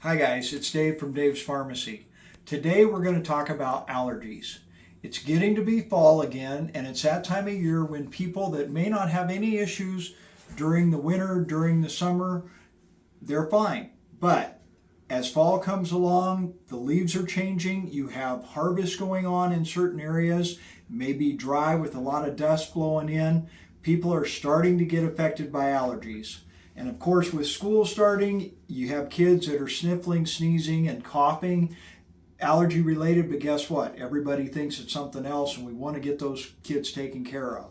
Hi guys, it's Dave from Dave's Pharmacy. Today we're going to talk about allergies. It's getting to be fall again, and it's that time of year when people that may not have any issues during the winter, during the summer, they're fine. But as fall comes along, the leaves are changing, you have harvest going on in certain areas, maybe dry with a lot of dust blowing in. People are starting to get affected by allergies. And of course, with school starting, you have kids that are sniffling, sneezing, and coughing, allergy related, but guess what? Everybody thinks it's something else, and we want to get those kids taken care of.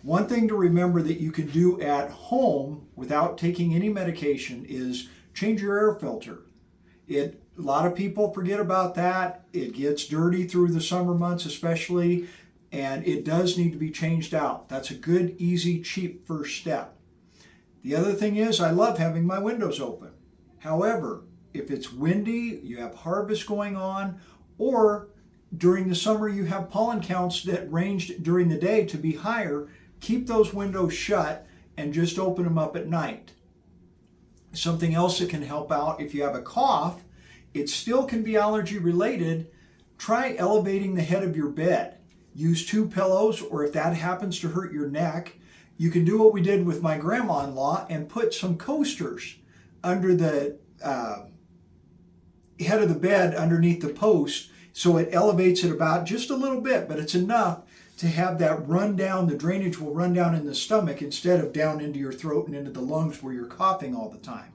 One thing to remember that you can do at home without taking any medication is change your air filter. A lot of people forget about that. It gets dirty through the summer months especially, and it does need to be changed out. That's a good, easy, cheap first step. The other thing is I love having my windows open. However, if it's windy, you have harvest going on, or during the summer you have pollen counts that ranged during the day to be higher, keep those windows shut and just open them up at night. Something else that can help out if you have a cough, it still can be allergy related. Try elevating the head of your bed. Use 2 pillows, or if that happens to hurt your neck, you can do what we did with my grandma-in-law and put some coasters under the head of the bed underneath the post, so it elevates it about just a little bit, but it's enough to have that run down. The drainage will run down in the stomach instead of down into your throat and into the lungs where you're coughing all the time.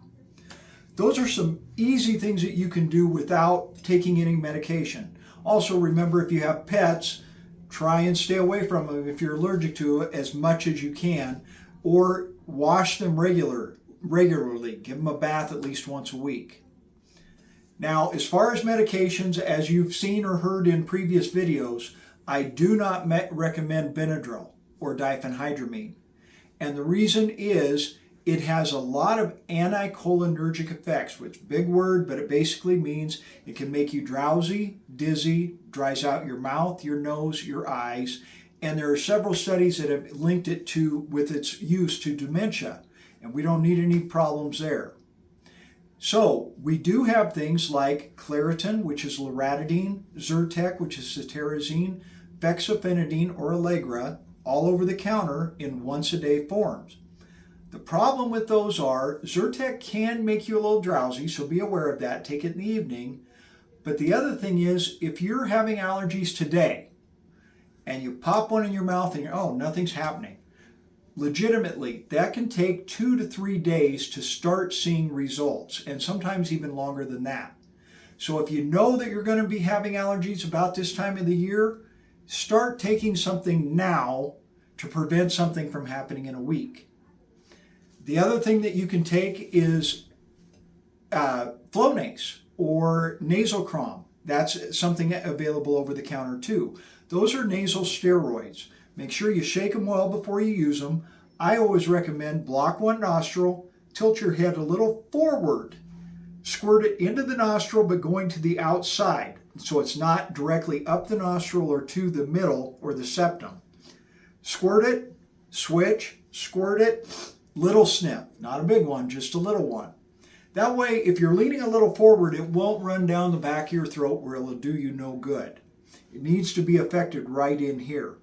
Those are some easy things that you can do without taking any medication. Also remember, if you have pets, try and stay away from them if you're allergic to it as much as you can, or wash them regularly. Give them a bath at least once a week. Now, as far as medications, as you've seen or heard in previous videos, I do not recommend Benadryl or diphenhydramine. And the reason is it has a lot of anticholinergic effects, which big word, but it basically means it can make you drowsy, dizzy, dries out your mouth, your nose, your eyes. And there are several studies that have linked it to, with its use, to dementia. And we don't need any problems there. So we do have things like Claritin, which is loratadine, Zyrtec, which is cetirizine, fexofenadine or Allegra, all over the counter in once-a-day forms. The problem with those are Zyrtec can make you a little drowsy, so be aware of that. Take it in the evening. But the other thing is, if you're having allergies today and you pop one in your mouth and oh, nothing's happening, legitimately, that can take 2 to 3 days to start seeing results, and sometimes even longer than that. So if you know that you're going to be having allergies about this time of the year, start taking something now to prevent something from happening in a week. The other thing that you can take is Flonase or Nasocrom. That's something available over the counter too. Those are nasal steroids. Make sure you shake them well before you use them. I always recommend block one nostril, tilt your head a little forward, squirt it into the nostril but going to the outside, so it's not directly up the nostril or to the middle or the septum. Squirt it, switch, squirt it, little sniff, not a big one, just a little one. That way, if you're leaning a little forward, it won't run down the back of your throat where it'll do you no good. It needs to be affected right in here.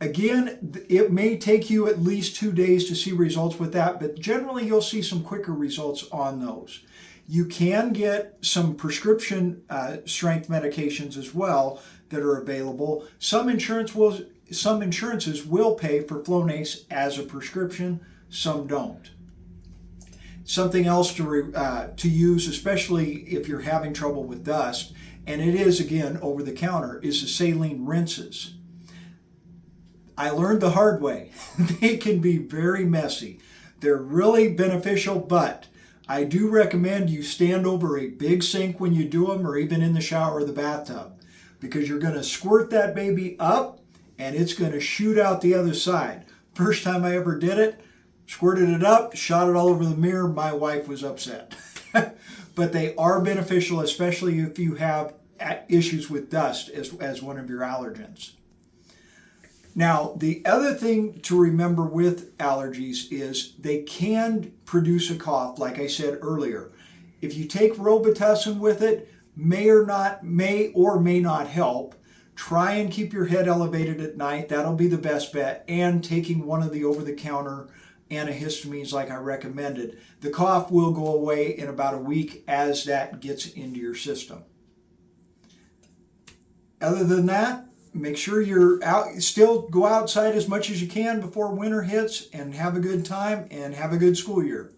Again, it may take you at least 2 days to see results with that, but generally you'll see some quicker results on those. You can get some prescription strength medications as well that are available. Some insurances will pay for Flonase as a prescription. Some don't. Something else to use, especially if you're having trouble with dust, and it is again over the counter, is the Saline Rinses. I learned the hard way. They can be very messy. They're really beneficial, but I do recommend you stand over a big sink when you do them, or even in the shower or the bathtub, because you're going to squirt that baby up and it's going to shoot out the other side. First time I ever did it, squirted it up, shot it all over the mirror. My wife was upset. But they are beneficial, especially if you have issues with dust as one of your allergens. Now, the other thing to remember with allergies is they can produce a cough, like I said earlier. If you take Robitussin with it, may or may not help. Try and keep your head elevated at night. That'll be the best bet. And taking one of the over-the-counter antihistamines like I recommended. The cough will go away in about a week as that gets into your system. Other than that, make sure you're out, still go outside as much as you can before winter hits, and have a good time and have a good school year.